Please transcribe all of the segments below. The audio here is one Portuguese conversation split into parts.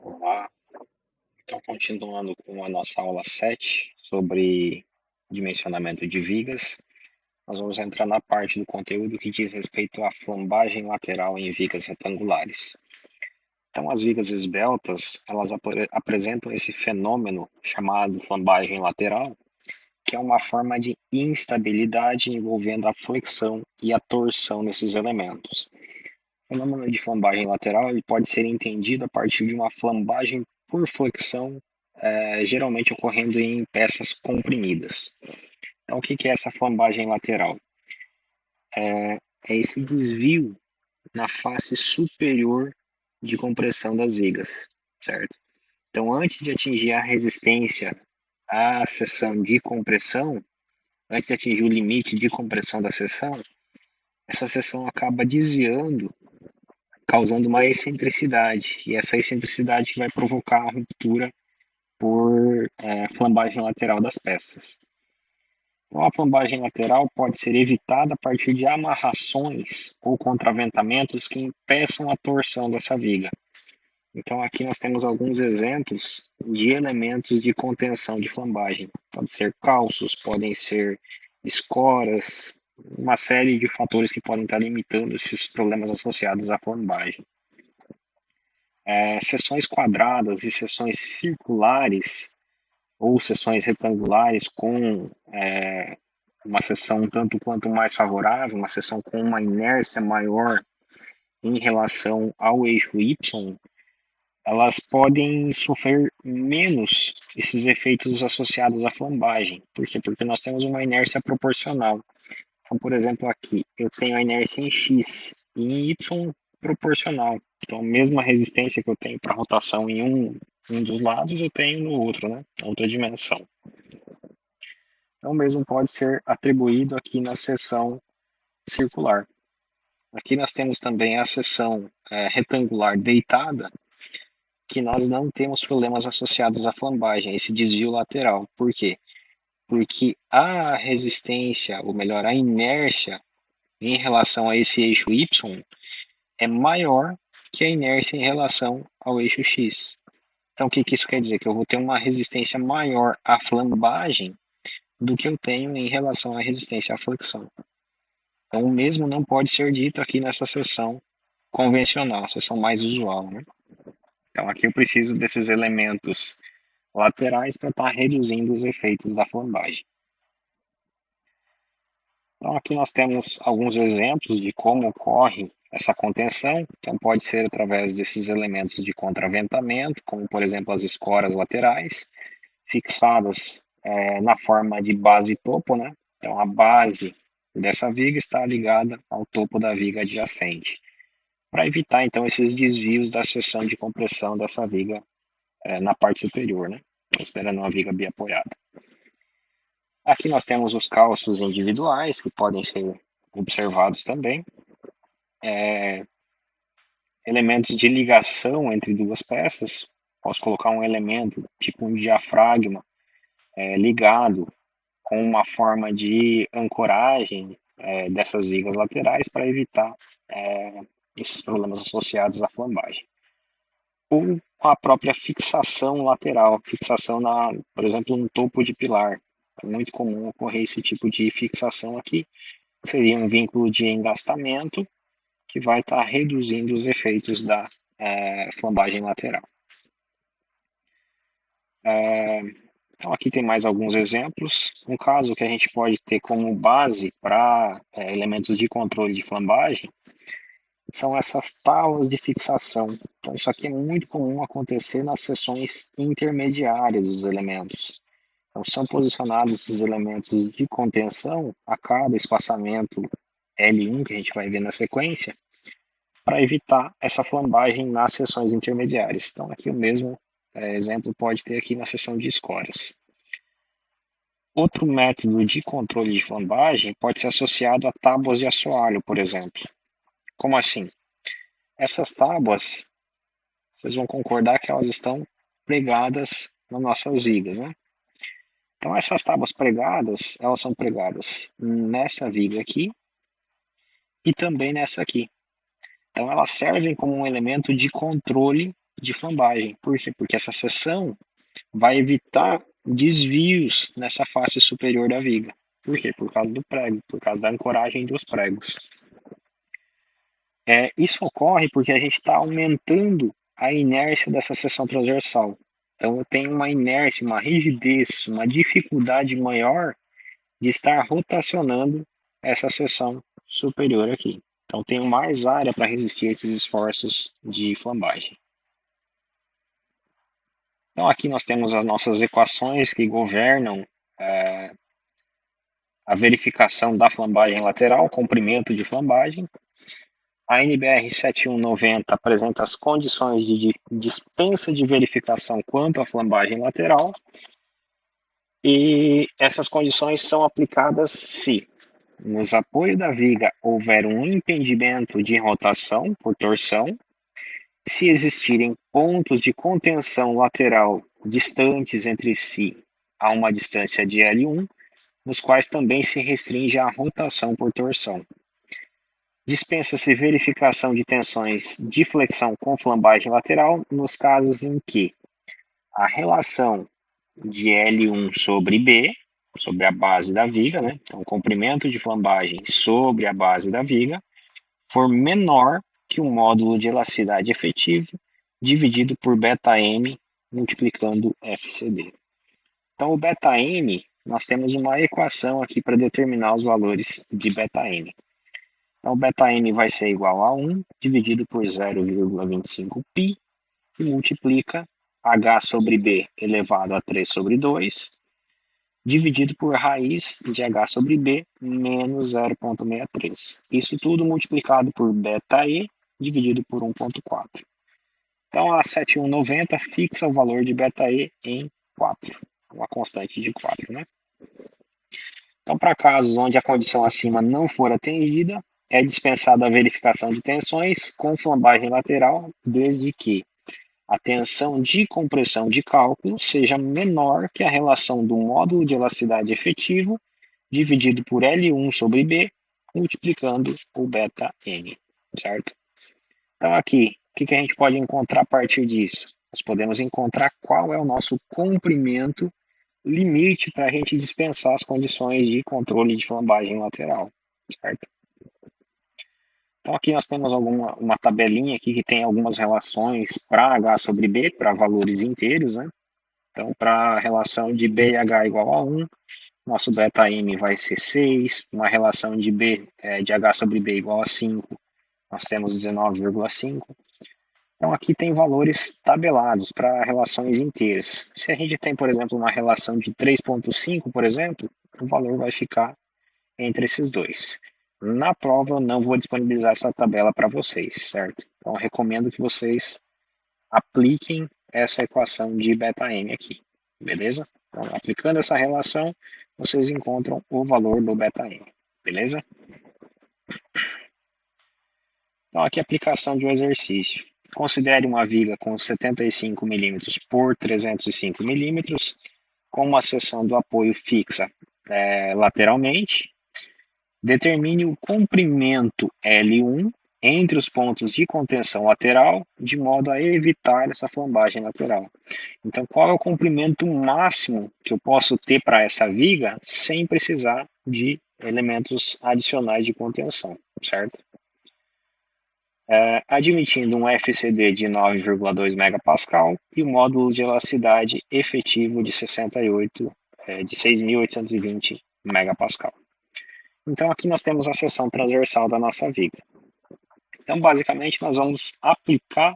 Olá, então continuando com a nossa aula 7 sobre dimensionamento de vigas, nós vamos entrar na parte do conteúdo que diz respeito à flambagem lateral em vigas retangulares. Então, as vigas esbeltas, elas apresentam esse fenômeno chamado flambagem lateral, que é uma forma de instabilidade envolvendo a flexão e a torção desses elementos. O fenômeno de flambagem lateral ele pode ser entendido a partir de uma flambagem por flexão, geralmente ocorrendo em peças comprimidas. Então, o que é essa flambagem lateral? É esse desvio na face superior de compressão das vigas, certo? Então, antes de atingir a resistência à seção de compressão, antes de atingir o limite de compressão da seção, essa seção acaba desviando, causando uma excentricidade, e essa excentricidade vai provocar a ruptura por flambagem lateral das peças. Então, a flambagem lateral pode ser evitada a partir de amarrações ou contraventamentos que impeçam a torção dessa viga. Então, aqui nós temos alguns exemplos de elementos de contenção de flambagem. Pode ser calços, podem ser escoras, uma série de fatores que podem estar limitando esses problemas associados à flambagem. Seções quadradas e seções circulares ou seções retangulares com uma seção um tanto quanto mais favorável, uma seção com uma inércia maior em relação ao eixo Y, elas podem sofrer menos esses efeitos associados à flambagem. Por quê? Porque nós temos uma inércia proporcional. Então, por exemplo, aqui eu tenho a inércia em X e em Y proporcional. Então, a mesma resistência que eu tenho para rotação em um dos lados, eu tenho no outro, né? Outra dimensão. Então, o mesmo pode ser atribuído aqui na seção circular. Aqui nós temos também a seção retangular deitada, que nós não temos problemas associados à flambagem, esse desvio lateral. Por quê? Porque a resistência, ou melhor, a inércia em relação a esse eixo Y é maior que a inércia em relação ao eixo X. Então, o que isso quer dizer? Que eu vou ter uma resistência maior à flambagem do que eu tenho em relação à resistência à flexão. Então, o mesmo não pode ser dito aqui nessa seção convencional, seção mais usual, né? Então, aqui eu preciso desses elementos laterais para estar reduzindo os efeitos da flambagem. Então, aqui nós temos alguns exemplos de como ocorre essa contenção. Então, pode ser através desses elementos de contraventamento, como, por exemplo, as escoras laterais, fixadas na forma de base e topo, né? Então, a base dessa viga está ligada ao topo da viga adjacente, para evitar, então, esses desvios da seção de compressão dessa viga na parte superior, né? Considerando uma viga biapoiada. Aqui nós temos os calços individuais, que podem ser observados também. Elementos de ligação entre duas peças. Posso colocar um elemento, tipo um diafragma, ligado com uma forma de ancoragem dessas vigas laterais para evitar esses problemas associados à flambagem. Ou a própria fixação lateral, fixação, por exemplo, no topo de pilar. É muito comum ocorrer esse tipo de fixação aqui. Seria um vínculo de engastamento que vai estar reduzindo os efeitos da flambagem lateral. Então, aqui tem mais alguns exemplos. Um caso que a gente pode ter como base para elementos de controle de flambagem são essas talas de fixação. Então, isso aqui é muito comum acontecer nas seções intermediárias dos elementos. Então, são posicionados esses elementos de contenção a cada espaçamento L1, que a gente vai ver na sequência, para evitar essa flambagem nas seções intermediárias. Então, aqui o mesmo exemplo pode ter aqui na seção de escoras. Outro método de controle de flambagem pode ser associado a tábuas de assoalho, por exemplo. Como assim? Essas tábuas, vocês vão concordar que elas estão pregadas nas nossas vigas, né? Então, essas tábuas pregadas, elas são pregadas nessa viga aqui e também nessa aqui. Então, elas servem como um elemento de controle de flambagem. Por quê? Porque essa seção vai evitar desvios nessa face superior da viga. Por quê? Por causa do prego, por causa da ancoragem dos pregos. Isso ocorre porque a gente está aumentando a inércia dessa seção transversal. Então, eu tenho uma inércia, uma rigidez, uma dificuldade maior de estar rotacionando essa seção superior aqui. Então, tenho mais área para resistir a esses esforços de flambagem. Então, aqui nós temos as nossas equações que governam a verificação da flambagem lateral, comprimento de flambagem. A NBR 7190 apresenta as condições de dispensa de verificação quanto à flambagem lateral, e essas condições são aplicadas se nos apoios da viga houver um impedimento de rotação por torção, se existirem pontos de contenção lateral distantes entre si a uma distância de L1, nos quais também se restringe a rotação por torção. Dispensa-se verificação de tensões de flexão com flambagem lateral nos casos em que a relação de L1 sobre B, sobre a base da viga, né? Então, o comprimento de flambagem sobre a base da viga, for menor que o módulo de elasticidade efetivo dividido por βm multiplicando FCD. Então, o βm, nós temos uma equação aqui para determinar os valores de βm. Então, βm vai ser igual a 1 dividido por 0,25π e multiplica h sobre b elevado a 3 sobre 2 dividido por raiz de h sobre b menos 0,63. Isso tudo multiplicado por βe dividido por 1,4. Então, a 7190 fixa o valor de βe em 4, uma constante de 4, né? Então, para casos onde a condição acima não for atendida, é dispensada a verificação de tensões com flambagem lateral, desde que a tensão de compressão de cálculo seja menor que a relação do módulo de elasticidade efetivo dividido por L1 sobre B, multiplicando o βm, certo? Então, aqui, o que a gente pode encontrar a partir disso? Nós podemos encontrar qual é o nosso comprimento limite para a gente dispensar as condições de controle de flambagem lateral, certo? Então aqui nós temos uma tabelinha aqui que tem algumas relações para H sobre B, para valores inteiros, né? Então para a relação de B e H igual a 1, nosso βm vai ser 6, uma relação de H sobre B igual a 5, nós temos 19,5. Então aqui tem valores tabelados para relações inteiras. Se a gente tem, por exemplo, uma relação de 3,5, por exemplo, o valor vai ficar entre esses dois. Na prova eu não vou disponibilizar essa tabela para vocês, certo? Então eu recomendo que vocês apliquem essa equação de βm aqui, beleza? Então, aplicando essa relação, vocês encontram o valor do βm, beleza? Então aqui a aplicação de um exercício. Considere uma viga com 75 mm por 305 mm, com uma seção do apoio fixa lateralmente. Determine o comprimento L1 entre os pontos de contenção lateral, de modo a evitar essa flambagem lateral. Então, qual é o comprimento máximo que eu posso ter para essa viga sem precisar de elementos adicionais de contenção, certo? Admitindo um FCD de 9,2 MPa e o módulo de elasticidade efetivo de 6.820 MPa. Então, aqui nós temos a seção transversal da nossa viga. Então, basicamente, nós vamos aplicar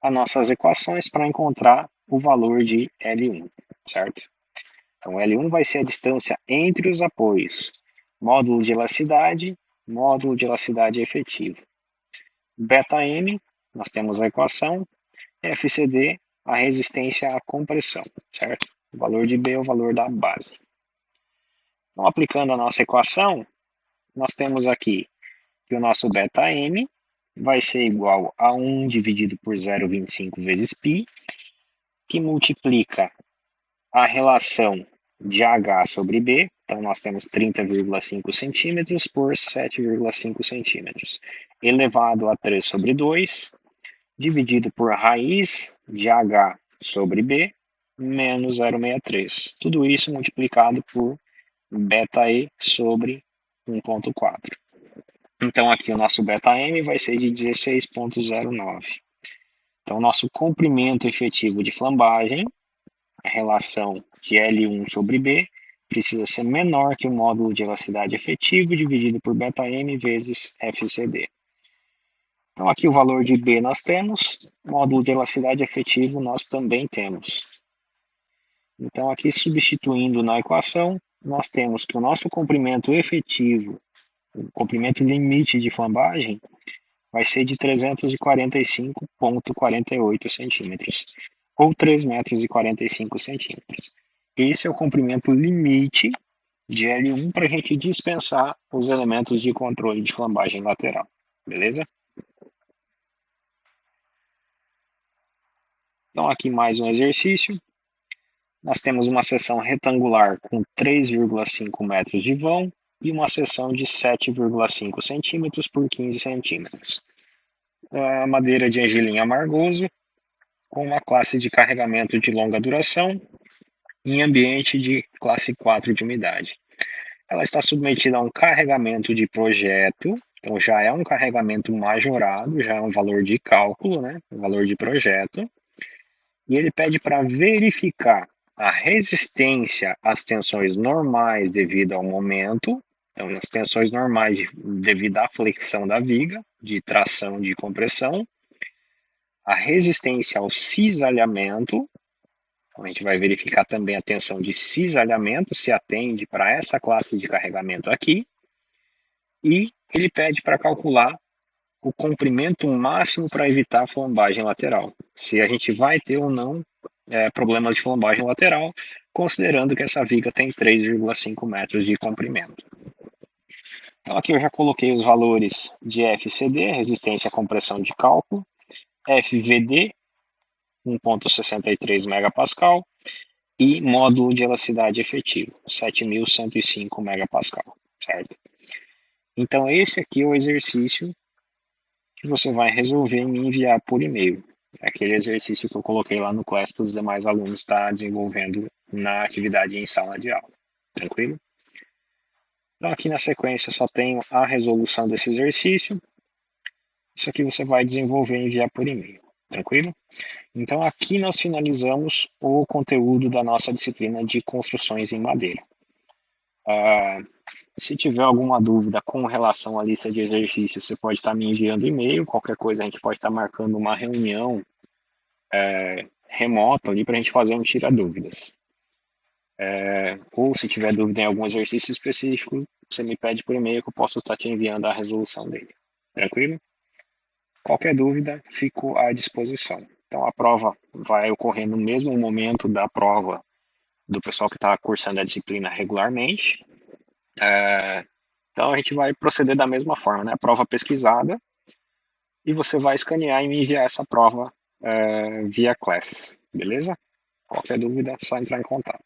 as nossas equações para encontrar o valor de L1, certo? Então, L1 vai ser a distância entre os apoios, módulo de elasticidade efetivo. βm, nós temos a equação, FCD, a resistência à compressão, certo? O valor de B é o valor da base. Então, aplicando a nossa equação, nós temos aqui que o nosso βm vai ser igual a 1 dividido por 0,25 vezes π, que multiplica a relação de H sobre B, então nós temos 30,5 centímetros por 7,5 centímetros, elevado a 3 sobre 2, dividido por raiz de H sobre B menos 0,63. Tudo isso multiplicado por beta-E sobre 1,4. Então, aqui o nosso beta-M vai ser de 16,09. Então, nosso comprimento efetivo de flambagem, a relação de L1 sobre B, precisa ser menor que o módulo de elasticidade efetivo dividido por beta-M vezes FCD. Então, aqui o valor de B nós temos, módulo de elasticidade efetivo nós também temos. Então, aqui substituindo na equação, nós temos que o nosso comprimento efetivo, o comprimento limite de flambagem, vai ser de 345,48 centímetros, ou 3,45 metros. Esse é o comprimento limite de L1 para a gente dispensar os elementos de controle de flambagem lateral, beleza? Então, aqui mais um exercício. Nós temos uma seção retangular com 3,5 metros de vão e uma seção de 7,5 centímetros por 15 centímetros. A madeira de angelim amargoso, com uma classe de carregamento de longa duração em ambiente de classe 4 de umidade. Ela está submetida a um carregamento de projeto, então já é um carregamento majorado, já é um valor de cálculo, né? Um valor de projeto, e ele pede para verificar a resistência às tensões normais devido ao momento, então as tensões normais devido à flexão da viga, de tração de compressão, a resistência ao cisalhamento, então a gente vai verificar também a tensão de cisalhamento, se atende para essa classe de carregamento aqui, e ele pede para calcular o comprimento máximo para evitar a flambagem lateral, se a gente vai ter ou não problemas de flambagem lateral, considerando que essa viga tem 3,5 metros de comprimento. Então aqui eu já coloquei os valores de FCD, resistência à compressão de cálculo, FVD, 1,63 megapascal, e módulo de elasticidade efetivo, 7.105 megapascal, certo? Então esse aqui é o exercício que você vai resolver e me enviar por e-mail. Aquele exercício que eu coloquei lá no Class para os demais alunos estar desenvolvendo na atividade em sala de aula. Tranquilo? Então aqui na sequência só tenho a resolução desse exercício. Isso aqui você vai desenvolver e enviar por e-mail. Tranquilo? Então aqui nós finalizamos o conteúdo da nossa disciplina de construções em madeira. Se tiver alguma dúvida com relação à lista de exercícios, você pode estar me enviando e-mail. Qualquer coisa a gente pode estar marcando uma reunião remota ali para a gente fazer um tira-dúvidas. Ou se tiver dúvida em algum exercício específico, você me pede por e-mail que eu posso estar te enviando a resolução dele. Tranquilo? Qualquer dúvida, fico à disposição. Então a prova vai ocorrer no mesmo momento da prova do pessoal que está cursando a disciplina regularmente. Então a gente vai proceder da mesma forma, né? A prova pesquisada, e você vai escanear e me enviar essa prova via Class, beleza? Qualquer dúvida, é só entrar em contato.